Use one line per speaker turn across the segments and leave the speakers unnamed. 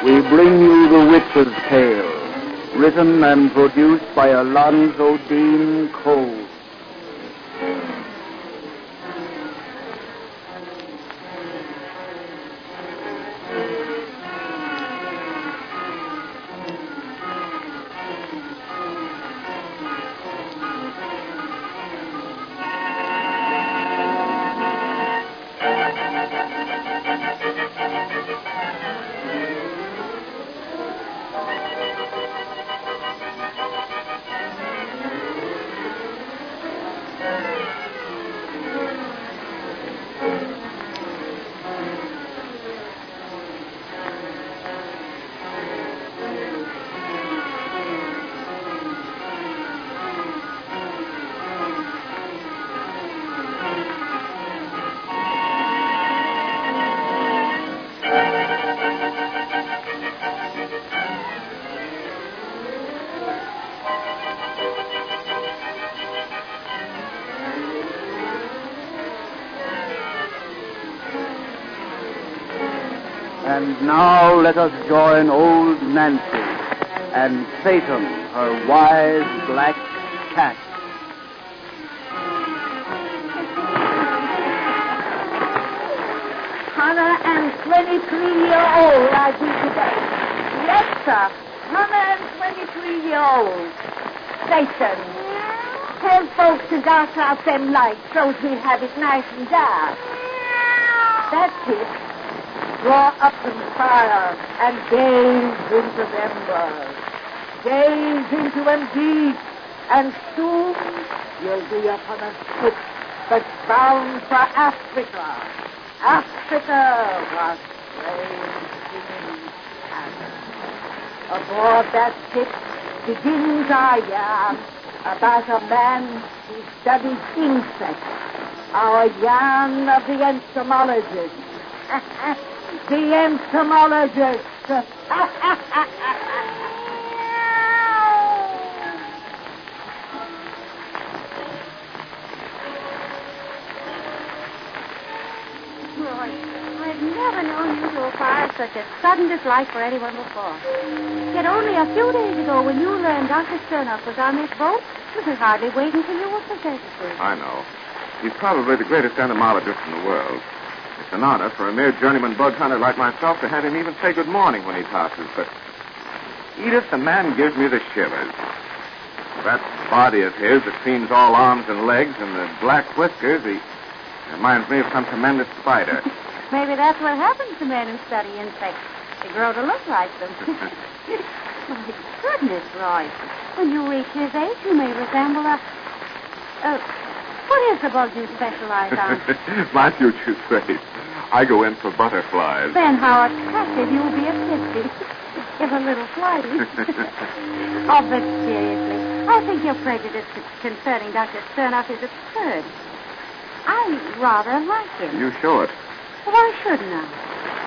we bring you The Witch's Tale, written and produced by Alonzo Dean Cole. And now let us join old Nancy and Satan, her wise black cat.
123-year-old I do today. Yes, sir. 123-year-old. Satan. Tell folks to dart out them lights so we have it nice and dark. That's it. Draw up some fire and gaze into them birds. Gaze into them deep, and soon you'll be upon a ship that's bound for Africa. Africa was strange things happen. Aboard that ship begins our yarn about a man who studies insects. Our yarn of the entomologist. The entomologist.
I've never known you to acquire such a sudden dislike for anyone before. Yet only a few days ago, when you learned Dr. Sternoff was on this boat, you could hardly wait until you were presented to him.
I know. He's probably the greatest entomologist in the world. It's an honor for a mere journeyman bug hunter like myself to have him even say good morning when he passes, but Edith, the man gives me the shivers. That body of his that seems all arms and legs and the black whiskers, he reminds me of some tremendous spider.
Maybe that's what happens to men who study insects. They grow to look like them. My goodness, Roy. When you reach his age, you may resemble a... what is the bug you specialize on?
My future's safe. I go in for butterflies.
Then how attractive you'll be at 50. If a little flighty. Oh, but seriously, I think your prejudice concerning Dr. Sternoff is absurd. I rather like him.
You show it.
Why shouldn't I?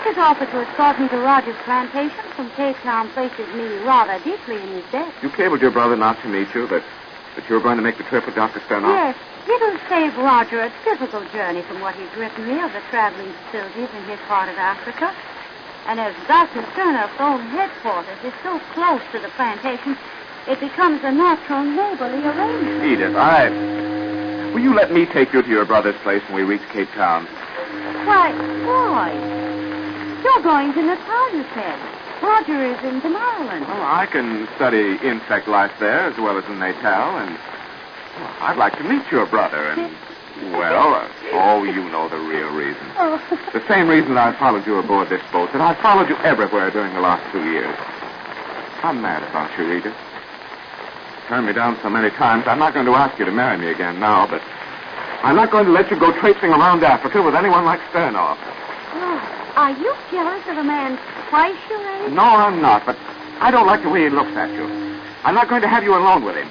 His offer to escort me to Roger's plantation from Cape Town places me rather deeply in his debt.
You cabled your brother not to meet you, that you were going to make the trip with Dr. Sternoff?
Yes. It'll save Roger a difficult journey from what he's written me of the traveling facilities in his part of Africa. And as Dr. Sternoff's own headquarters is so close to the plantation, it becomes a natural neighborly arrangement.
Edith, will you let me take you to your brother's place when we reach Cape Town?
Why, boy, you're going to Natal, you said. Roger is in Tomorrowland.
Well, I can study insect life there as well as in Natal, and I'd like to meet your brother, and, you know the real reason.
Oh.
The same reason that I followed you aboard this boat, that I followed you everywhere during the last 2 years. I'm mad about you, Edith. Turned me down so many times, I'm not going to ask you to marry me again now, but I'm not going to let you go traipsing around Africa with anyone like Sternoff.
Oh, are you jealous of a man twice your age?
No, I'm not, but I don't like the way he looks at you. I'm not going to have you alone with him.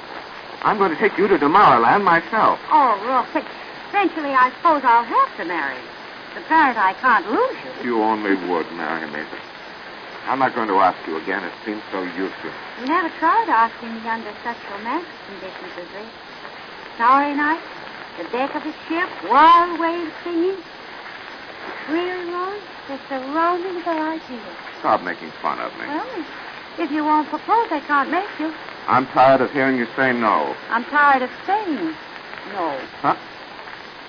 I'm going to take you to Tomorrowland myself.
Oh, Roy. Eventually, I suppose I'll have to marry you. The parent I can't lose you.
You only would marry me, but I'm not going to ask you again. It seems so useless.
You never tried asking me under such romantic conditions as this. Starry night, the deck of a ship, wild waves singing. It's really, Roy, just a roaming for ideas.
Stop making fun of me.
Well, if you won't propose, I can't make you.
I'm tired of hearing you say no.
I'm tired of saying no.
Huh?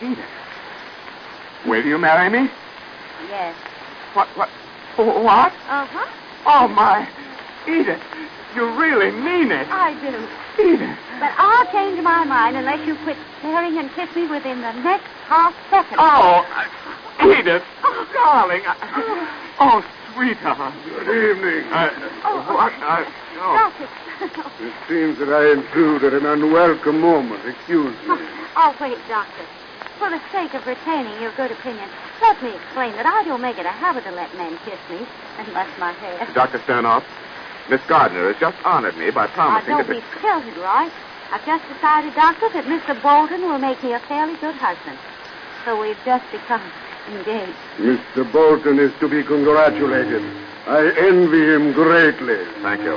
Edith. Will you marry me?
Yes.
What? What?
Uh-huh.
Oh, my. Edith, you really mean it.
I do.
Edith.
But I'll change my mind unless you quit staring and kiss me within the next half second.
Oh, Edith, darling. Oh, sweetheart.
Good evening.
What?
Doctor.
It seems that I intrude at an unwelcome moment. Excuse me.
Oh, wait, Doctor. For the sake of retaining your good opinion, let me explain that I don't make it a habit to let men kiss me unless my hair.
Dr. Sternoff, Miss Gardner has just honored me by promising
Don't be tilted, Roy. I've just decided, Doctor, that Mr. Bolton will make me a fairly good husband. So we've just become engaged.
Mr. Bolton is to be congratulated. I envy him greatly.
Thank you.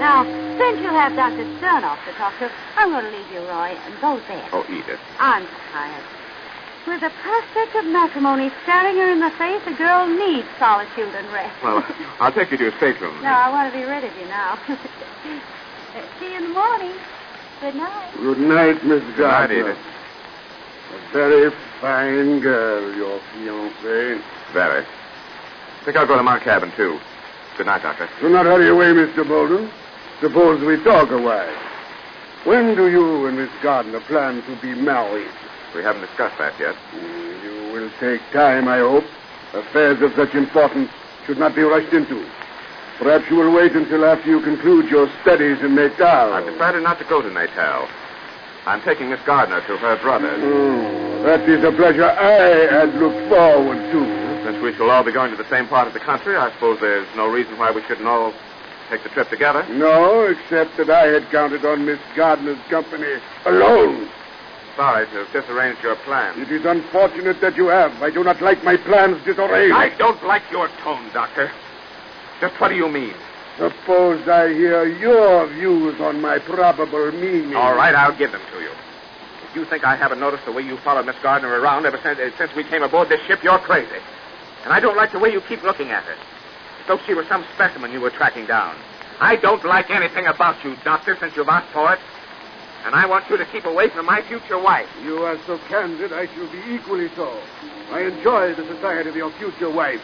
Now, since you have Dr. Sternoff to talk to, I'm going to leave you, Roy, and go there.
Oh, Edith.
I'm tired. With the prospect of matrimony staring her in the face, a girl needs solitude and rest.
Well, I'll take you to your stateroom.
No, I want to be rid of you now. See you in the morning. Good night.
Good night, Miss
Good night,
Gardner.
Edith.
A very fine girl, your fiancée.
Very. I think I'll go to my cabin, too. Good night, Doctor.
Do not hurry away, Mr. Bolton. Suppose we talk a while. When do you and Miss Gardner plan to be married?
We haven't discussed that yet.
You will take time, I hope. Affairs of such importance should not be rushed into. Perhaps you will wait until after you conclude your studies in Natal.
I've decided not to go to Natal. I'm taking Miss Gardner to her brother's.
Oh, that is a pleasure I had looked forward to.
Since we shall all be going to the same part of the country, I suppose there's no reason why we shouldn't all take the trip together.
No, except that I had counted on Miss Gardner's company alone.
Sorry to have disarranged your plans.
It is unfortunate that you have. I do not like my plans disarranged.
I don't like your tone, Doctor. Just what do you mean?
Suppose I hear your views on my probable meaning.
All right, I'll give them to you. If you think I haven't noticed the way you followed Miss Gardner around ever since we came aboard this ship, you're crazy. And I don't like the way you keep looking at her. As though she were some specimen you were tracking down. I don't like anything about you, Doctor, since you've asked for it. And I want you to keep away from my future wife.
You are so candid, I shall be equally so. I enjoy the society of your future wife.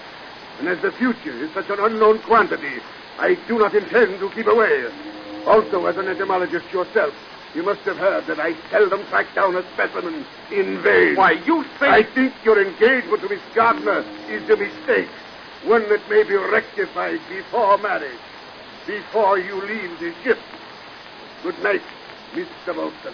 And as the future is such an unknown quantity, I do not intend to keep away. Also, as an entomologist yourself, you must have heard that I seldom track down a specimen in vain.
Why, you think...
I think your engagement to Miss Gardner is a mistake. One that may be rectified before marriage. Before you leave the ship. Good night, Mr. Bolton.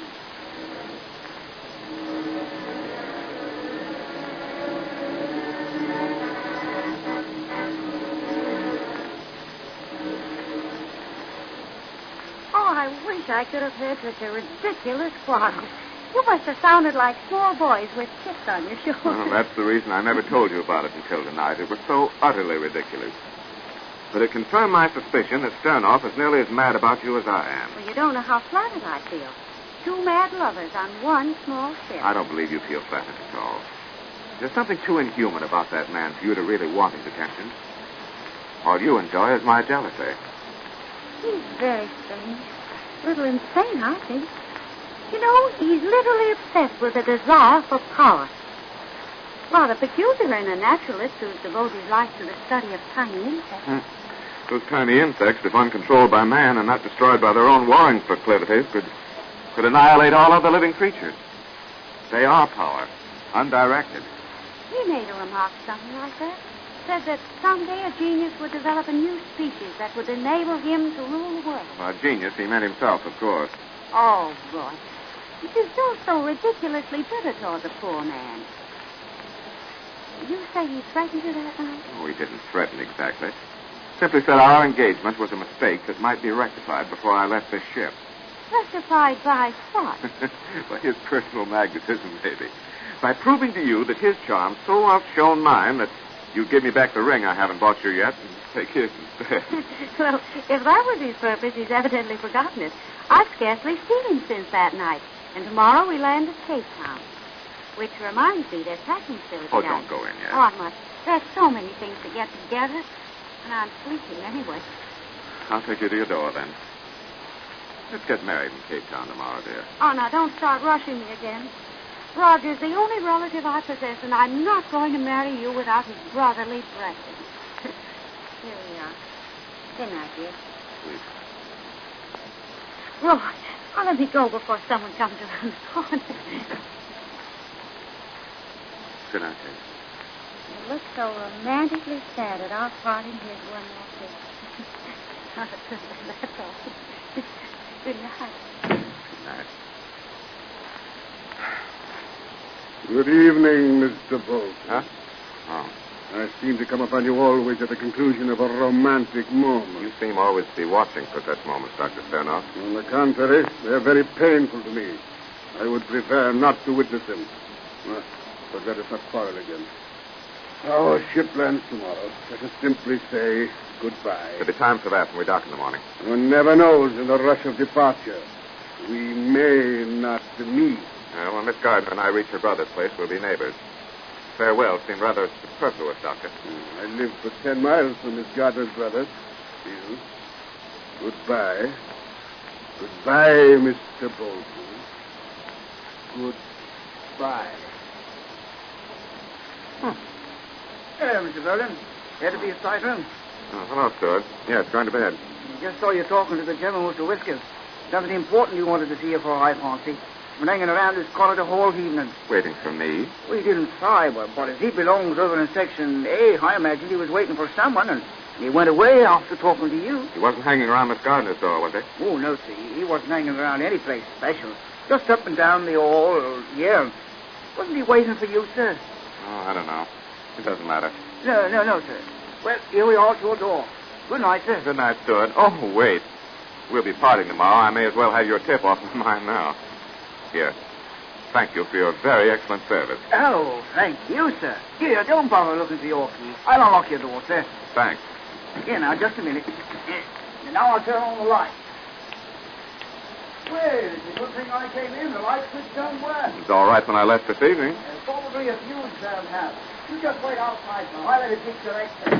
Oh, I wish I could have heard such a ridiculous quarrel. You must have sounded like small boys with chips on your shoulders.
Well, that's the reason I never told you about it until tonight. It was so utterly ridiculous. But it confirmed my suspicion that Sternoff is nearly as mad about you as I am.
Well, you don't know how flattered I feel. Two mad lovers on one small ship.
I don't believe you feel flattered at all. There's something too inhuman about that man for you to really want his attention. All you enjoy is my jealousy.
He's very strange. A little insane, I think. You know, he's literally obsessed with a desire for power. Rather peculiar in a naturalist who's devoted his life to the study of tiny insects.
Those tiny insects, if uncontrolled by man and not destroyed by their own warring proclivities, could annihilate all other living creatures. They are power, undirected.
He made a remark something like that. Said that someday a genius would develop a new species that would enable him to rule the world.
By genius, he meant himself, of course.
Oh, Roy. You feel so ridiculously bitter toward the poor man. You say he threatened you that night?
Oh, he didn't threaten exactly. Simply said our engagement was a mistake that might be rectified before I left this ship.
Rectified by what?
By his personal magnetism, maybe. By proving to you that his charm so outshone mine that you give me back the ring I haven't bought you yet and take his instead.
Well, if that was his purpose, he's evidently forgotten it. I've scarcely seen him since that night. And tomorrow we land at Cape Town. Which reminds me, there's packing still to be
Oh,
done.
don't go in yet.
Oh, I must. There's so many things to get together. And I'm sleeping anyway.
I'll take you to your door, then. Let's get married in Cape Town tomorrow, dear.
Oh, now, don't start rushing me again. Roger's the only relative I possess, and I'm not going to marry you without his brotherly blessing.
Here we are. Good night, dear.
Sweet.
Roger, oh, let me go before someone comes around the corner.
Good night, Kate.
You look so romantically sad at our parting. Here's one more kiss. That's all. Good night.
Good night.
Good evening, Mr. Bolton.
Huh? Oh.
I seem to come upon you always at the conclusion of a romantic moment.
You seem always to be watching for such moments, Dr. Sternoff.
On the contrary, they're very painful to me. I would prefer not to witness them. But let us not quarrel again. Our ship lands tomorrow. Let us simply say goodbye.
There'll be time for that when we dock in the morning.
One never knows in the rush of departure. We may not meet.
When Miss Gardner and I reach her brother's place, we'll be neighbors. Farewell seemed rather superfluous, Doctor.
I live for 10 miles from Miss Gardner's brother. Still, goodbye. Goodbye, Mr. Bolton. Goodbye.
Hello, Mr. Bolton. Here to be a sight room.
Oh, hello, Stewart. Yes, going to bed.
Just saw you talking to the gentleman with the whiskers. Something important you wanted to see you for, I fancy. Been hanging around this corridor whole evening.
Waiting for me?
We didn't try, but as he belongs over in Section A, I imagined he was waiting for someone, and he went away after talking to you.
He wasn't hanging around Miss Gardner's door, was he?
Oh, no, sir. He wasn't hanging around any place special. Just up and down the hall, yeah. Wasn't he waiting for you, sir?
Oh, I don't know. It doesn't matter.
No, sir. Well, here we are at your door. Good night, sir.
Good night, Stewart. Oh, wait. We'll be parting tomorrow. I may as well have your tip off my mind now. Here. Thank you for your very excellent service.
Oh, thank you, sir. Here, don't bother looking for your key. I'll unlock your door, sir.
Thanks.
Here, now, just a minute. And now I'll turn on the light. Well, it's a good thing I came in. The light switch don't work.
It was all right when I left this evening.
There's probably a fuse down now. You just wait outside, sir. I'll let it fix your exit.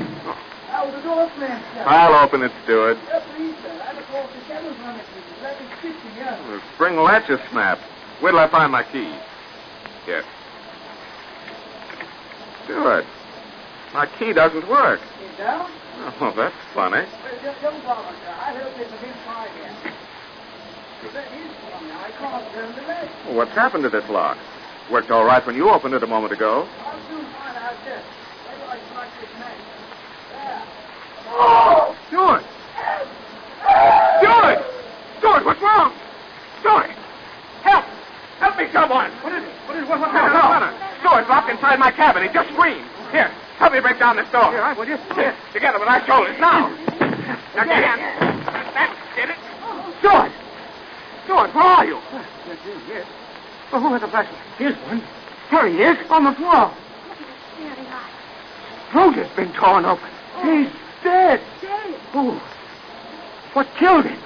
Now, the door's slammed shut.
I'll open it, Stewart.
Please, sir. I'm across the devil's run it, please. Let me fix it, yeah.
The spring latch is snapped. Wait till I find my key. Here. Stewart, my key doesn't work.
You don't?
Oh, that's funny.
Well, just don't bother, sir. I'll help you with inside here. That is funny. I can't turn the latch.
Well, what's happened to this lock? Worked all right when you opened it a moment ago.
I'll soon find out, sir. Maybe I strike this match. There. Oh!
Stewart! Stewart! Stewart, what's wrong? Stewart! Help! Help me, someone! What is it? What's happened? Stewart's locked inside my cabin. He just screamed. Here, help me break down this door.
Here, will you?
Here, together with our shoulders. Now. Now, get in. That did it. Stewart! Stewart, where are you?
Yes. Well, who has a flashlight? Here's one. There he is, on the floor.
There they are.
Throat has been torn open. He's dead.
Dead.
Who? What killed him?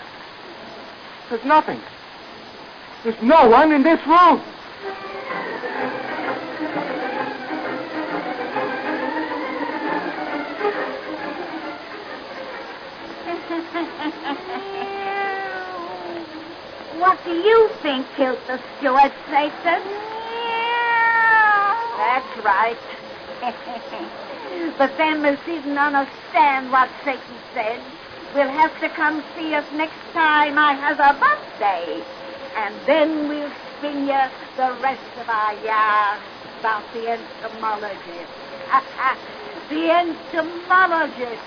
There's nothing. There's no one in this room.
What do you think killed the steward, Satan? That's right. But them as didn't understand what Satan said will have to come see us next time I have a birthday. And then we'll spin you the rest of our yarn about the entomologist. The entomologist.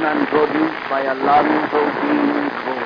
and produced by a long-protein cold.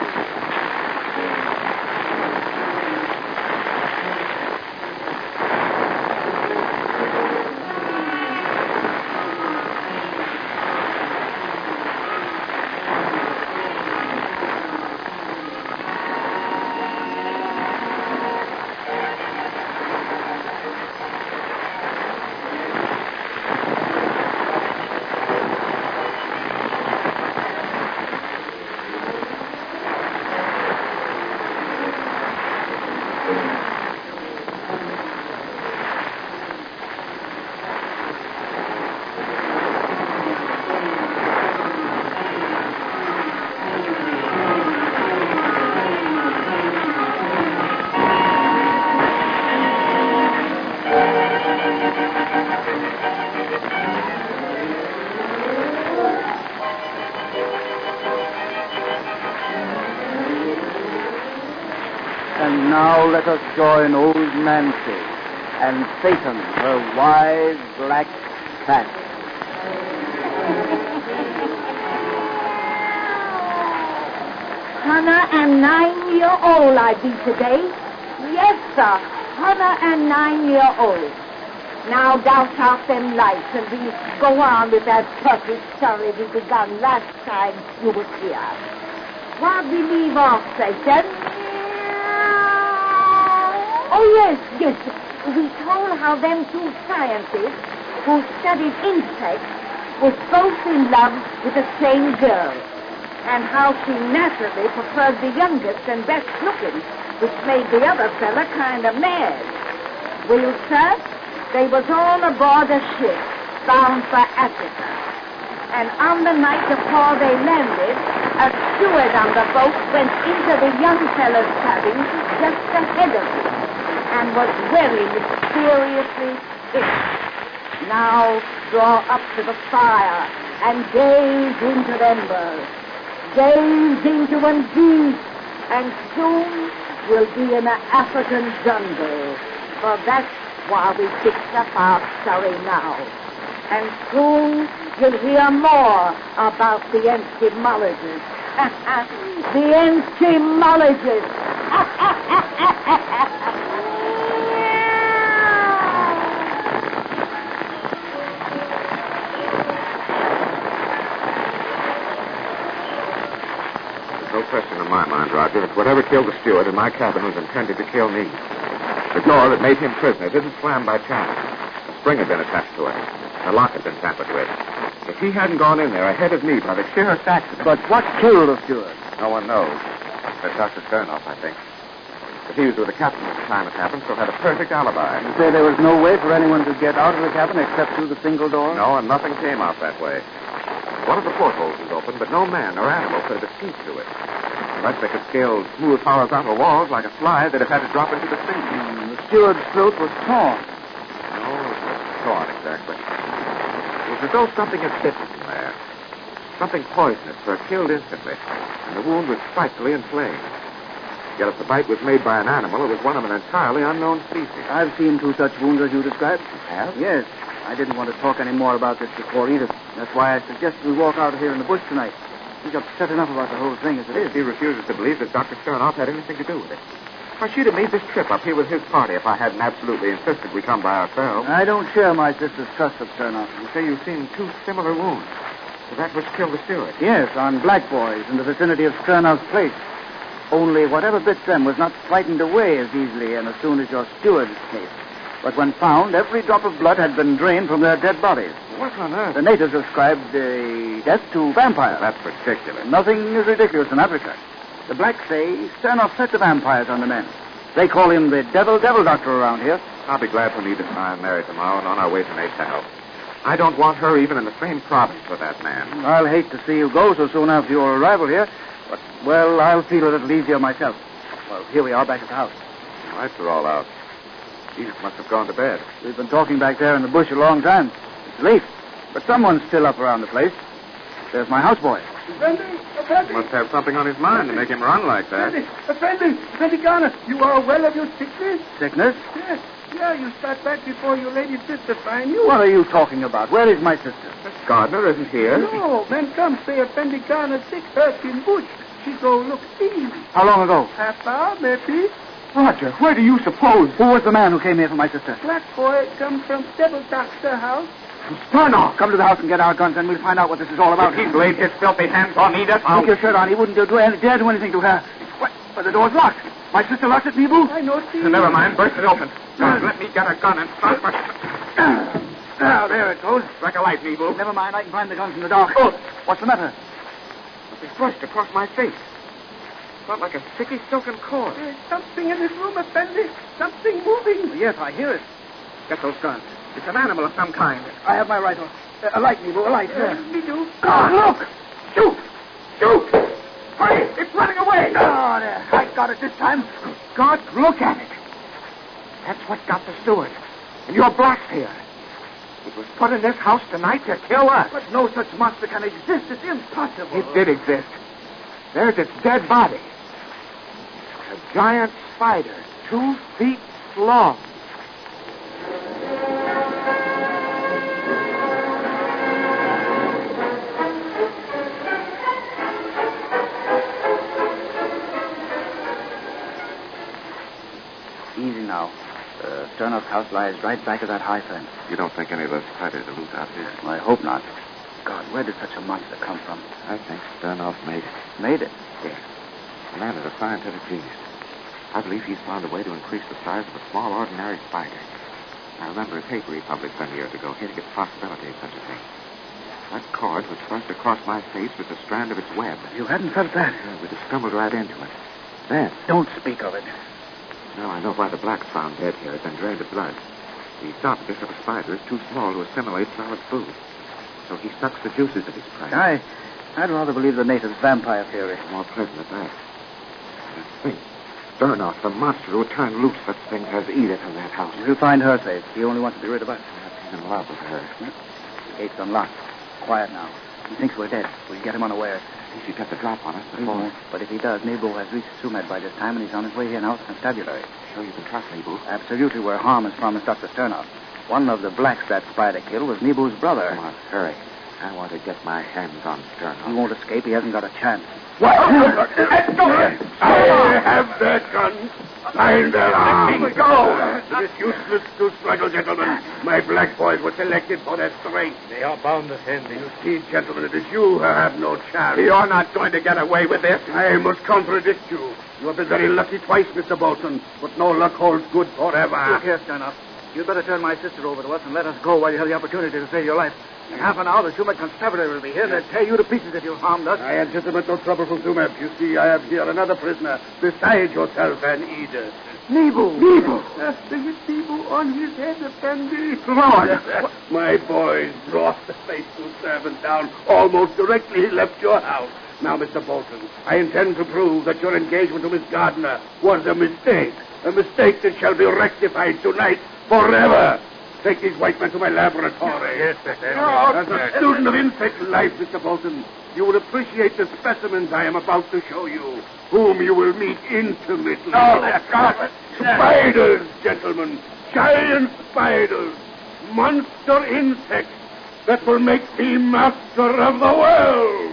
And now let us join old Nancy and Satan, her wise black cat.
Hannah and 9-year-old I be today. Yes, sir. Hannah and 9-year-old. Now douse out them lights and we go on with that perfect story we begun last time you was here. Where we leave off, Satan? Oh, yes. We told how them two scientists who studied insects was both in love with the same girl, and how she naturally preferred the youngest and best looking, which made the other fella kind of mad. Well, sir, they was all aboard a ship bound for Africa. And on the night before they landed, a steward on the boat went into the young fella's cabin just ahead of him and was very mysteriously hit. Now draw up to the fire and gaze into the embers. Gaze into them deep, and soon we'll be in an African jungle. For that's why we picked up our story now. And soon you'll hear more about the entomologist. The entomologist.
No question in my mind, Roger, that whatever killed the steward in my cabin was intended to kill me. The door that made him prisoner didn't slam by chance. A spring had been attached to it. The lock had been tampered with. If he hadn't gone in there ahead of me by the sheerest accident...
But what killed the steward?
No one knows. But Dr. Sternoff, I think. But he was with the captain at the time it happened, so had a perfect alibi.
You say there was no way for anyone to get out of the cabin except through the single door?
No, and nothing came out that way. One of the portholes was open, but no man or animal could have escaped through it. Unless they could scale smooth horizontal walls like a slide, they'd have had to drop into the sea.
The steward's throat was torn.
No, it wasn't torn exactly. It was as though something had bitten him there. Something poisonous, for it killed instantly, and the wound was frightfully inflamed. Yet if the bite was made by an animal, it was one of an entirely unknown species.
I've seen two such wounds as you described.
You have?
Yes. I didn't want to talk any more about this before either. That's why I suggested we walk out here in the bush tonight. He's upset enough about the whole thing as it is.
He refuses to believe that Dr. Sternoff had anything to do with it. Why, she'd have made this trip up here with his party if I hadn't absolutely insisted we come by ourselves.
I don't share my sister's trust of Sternoff.
You say you've seen two similar wounds. So that which killed the steward.
Yes, on black boys in the vicinity of Sternoff's place. Only whatever bit them was not frightened away as easily and as soon as your steward escaped. But when found, every drop of blood had been drained from their dead bodies.
What on earth?
The natives ascribed death to vampires.
That's ridiculous.
Nothing is ridiculous in Africa. The blacks say Sternoff set the vampires on the men. They call him the devil doctor around here.
I'll be glad for me to find Mary tomorrow and on our way to Natal. I don't want her even in the same province with that man.
I'll hate to see you go so soon after your arrival here. But, well, I'll feel a little easier myself. Well, here we are back at the house.
The lights are all out. Edith must have gone to bed.
We've been talking back there in the bush a long time. It's late, but someone's still up around the place. There's my houseboy.
Effendi.
Must have something on his mind to make him run like that.
Effendi Garner, you are well of your sickness?
Sickness?
Yes.
Yeah, you start back before your lady sister find you.
What are you talking about? Where is my sister?
Miss Gardner isn't here.
No, men come say a Fendi Garner sick hurt in bush. She go look see.
How long ago?
Half hour, maybe.
Roger, where do you suppose? Who was the man who came here for my sister?
Black boy come from Devil Doctor house.
Sternoff. Come to the house and get our guns, and we'll find out what this is all about.
If he laid his filthy hands on Edith,
Take your shirt on. He wouldn't dare do anything to her. What? But the door's locked. My sister locked it, Nebu?
I know, see.
Never mind. Burst it open. Now, let me get a gun and start.
Now, there it goes.
Strike a light, Nebo.
Never mind. I can find the guns in the dark. What's the matter?
They flushed across my face. Felt like a sticky silken cord.
There's something in this room, Effendi. Something moving.
Yes, I hear it.
Get those guns. It's an animal of some kind.
I have my rifle. A light, Nebu, a light.
Me do.
Look!
Shoot! Shoot! Hurry! It's running away!
Oh, there. I got it this time.
God, look at it. That's what got the steward. And your blacks here. It was put in this house tonight to kill us.
But no such monster can exist. It's impossible.
It did exist. There's its dead body. A giant spider, 2 feet long.
Easy now. Sternoff's house lies right back of that high fence.
You don't think any of those spiders are loose out here?
I hope not. God, where did such a monster come from?
I think Sternoff made it.
Made it?
Yes. The man is a scientific genius. I believe he's found a way to increase the size of a small, ordinary spider. I remember a paper he published some years ago hinting at the possibility of such a thing. That cord was thrust across my face with the strand of its web.
You hadn't felt that?
We'd have stumbled right into it. Then,
Don't speak of it.
now I know why the blacks found dead here had been drained of blood. He thought this little spider is too small to assimilate solid food. So he sucks the juices of his prey.
I'd rather believe the native's vampire theory.
More pleasant at that. And think, Sternoff, the monster who turned loose such things as Edith in that house.
We'll find her safe. He only wants to be rid of us.
He's in love with her.
The gate's unlocked. Quiet now. He thinks we're dead. We'll get him unawares.
He should get the drop on us
He
before.
won't. But if he does, Nebo has reached Sumed by this time, and he's on his way here now to constabulary.
Sure you can trust Nebo?
Absolutely, where harm is promised Dr. Sternoff. One of the blacks that spider killed was Nebu's brother.
Come on, hurry. I want to get my hands on Sternoff.
He won't escape. He hasn't got a chance.
What? Let go! I have their guns. Find their arms.
Let me go.
It is useless to struggle, gentlemen. My black boys were selected for their strength.
They are bound to send me.
You see, gentlemen, it is you who have no chance.
You're not going to get away with this.
I must contradict you. You have been very lucky twice, Mr. Bolton, but no luck holds good forever.
Look here, Sternoff. You'd better turn my sister over to us and let us go while you have the opportunity to save your life. In half an hour, the Sumed constabulary will be here, and they'll tear you to pieces if you harmed us.
I anticipate no trouble from Sumed. You see, I have here another prisoner besides yourself and Edith.
Nebo!
After his Nebo on his head, Effendi.
Lord! My boys brought the faithful servant down almost directly he left your house. Now, Mr. Bolton, I intend to prove that your engagement to Miss Gardner was a mistake. A mistake that shall be rectified tonight forever. Take these white men to my laboratory.
Yes, Effendi.
As a student of insect life, Mr. Bolton, you will appreciate the specimens I am about to show you, whom you will meet intimately. Spiders, gentlemen. Giant spiders. Monster insects that will make me master of the world.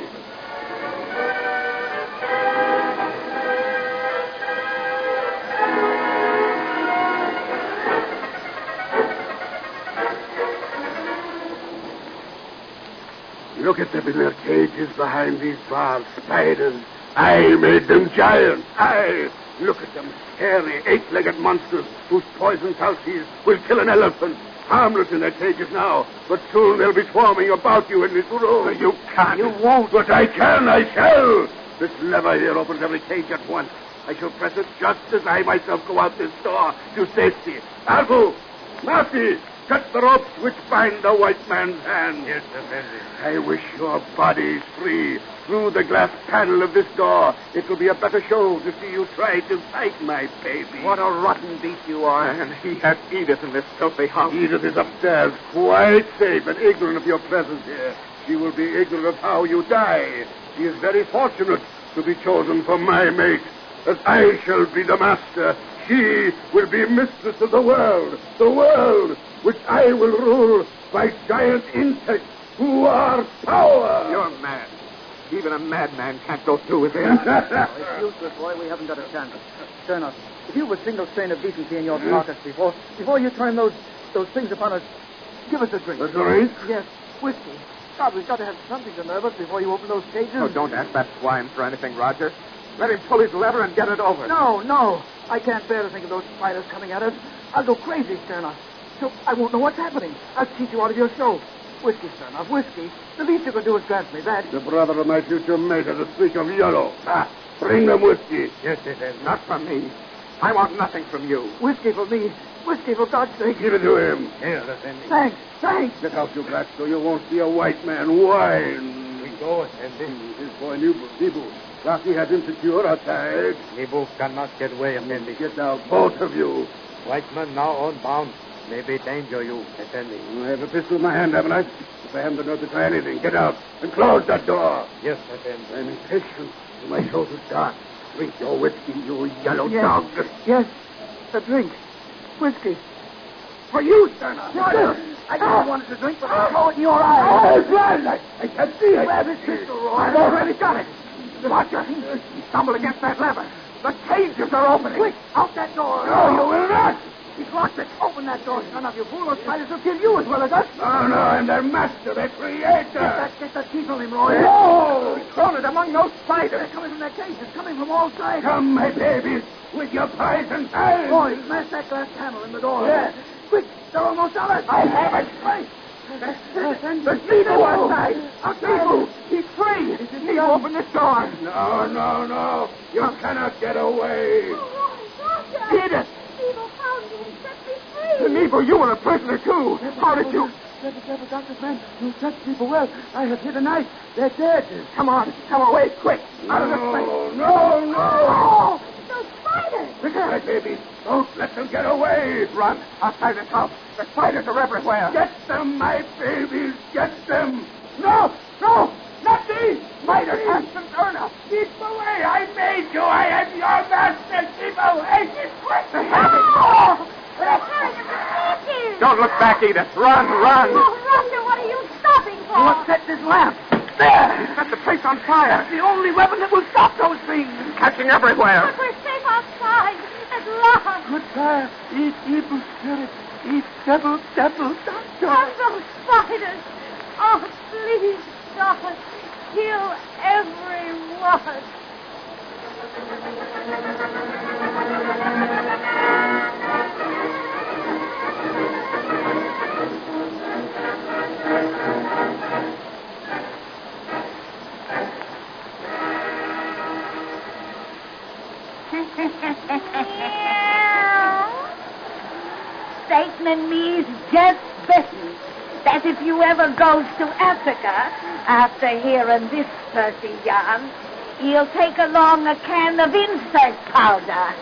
Look at them in their cages behind these bars. Spiders. I made them giant. Look at them. Hairy, 8-legged monsters whose poison pulses will kill an elephant. Harmless in their cages now, but soon they'll be swarming about you in this room. You can't.
You won't.
But I can, I shall. This lever here opens every cage at once. I shall press it just as I myself go out this door to safety. Alfu! Marty! Cut the ropes which bind the white man's hands.
Yes, Effendi.
I wish your bodies free. Through the glass panel of this door, it will be a better show to see you try to fight my baby.
What a rotten beast you are.
And he had Edith in this filthy house.
Edith is upstairs, quite safe and ignorant of your presence here. She will be ignorant of how you die. She is very fortunate to be chosen for my mate. As I shall be the master, she will be mistress of the world which I will rule by giant insects who are power.
You're mad. Even a madman can't go through with it.
It's useless, boy. We haven't got a chance. Sternos, if you've a single strain of decency in your pockets before you turn those things upon us, give us a drink.
A drink?
Yes, whiskey. God, we've got to have something to nerve us before you open those cages.
Oh, don't ask that swine for anything, Roger. Let him pull his lever and get it over.
No. I can't bear to think of those spiders coming at us. I'll go crazy, Sternos. So I won't know what's happening. I'll cheat you out of your show. Whiskey, Sternos, whiskey. The least you can do is grant me that.
The brother of my future mate has a streak of yellow. Bring them whiskey.
Yes, it is. Not from me. I want nothing from you.
Whiskey for me. Whiskey, for God's sake.
Give it to him.
Here, Effendi.
Thanks.
Get out, you black, so you won't see a white man whine.
We go, Effendi.
His boy, Nibu. Rocky has him secure outside.
Nibu cannot get away, Effendi.
Get out, both of you.
White man now on bound. Maybe danger you, Effendi.
I have a pistol in my hand, haven't I? If I haven't the nerve to try anything, get out and close that door.
Yes, Effendi.
I'm impatient. My shoulder's dark. Drink your whiskey, you yellow dog.
Yes, a drink. Whiskey.
For you, Sterner.
I just wanted to drink, but I saw it in your eyes.
Oh, blind. I can't see it.
Where's his pistol, Roy?
I've already got it. Roger, he stumbled against that lever. The cages are opening.
Quick, out that door.
No, you will not.
He's locked it. Open that door, son of you fool. Those spiders will kill you as well as us.
No, I'm their master, their creator.
Get the teeth on him, Roy.
No! Thrown it among those spiders.
They're coming from their cages, coming from all sides.
Come, my babies, with your poison tongue.
Roy, smash that glass panel in the door. Yeah. Quick, they're almost on us.
I have it.
Right.
The Sifu outside. Sifu, he's free. He opened this door. No. You cannot get away. Edith.
Evil found me and set me free.
Nebo, you were a prisoner, too. How did you...
Careful, doctor's man. You touch people well. I have hit a knife. They're dead.
Come away, quick. Out of this place. No.
Oh, those spiders.
Look at my babies. Don't let them get away. Run outside this house. The spiders are everywhere. Get them, my babies. Get them. No. Not these. Spiders have some turn-up. Keep away. I made you. I am your master. Keep away. Keep quick.
They're carrying them.
Don't look back, Edith. Run.
Oh, Roger, what are you stopping for?
What set this lamp?
There. Set the place on fire.
That's the only weapon that will stop those things.
Catching everywhere.
But we're safe outside. At last.
Good fire. Eat evil spirits. Eat devil, doctor.
And those spiders. Oh, please, God, kill everyone. Satan and me's just bitten that if you ever goes to Africa after hearing this Percy yarn, he'll take along a can of insect powder.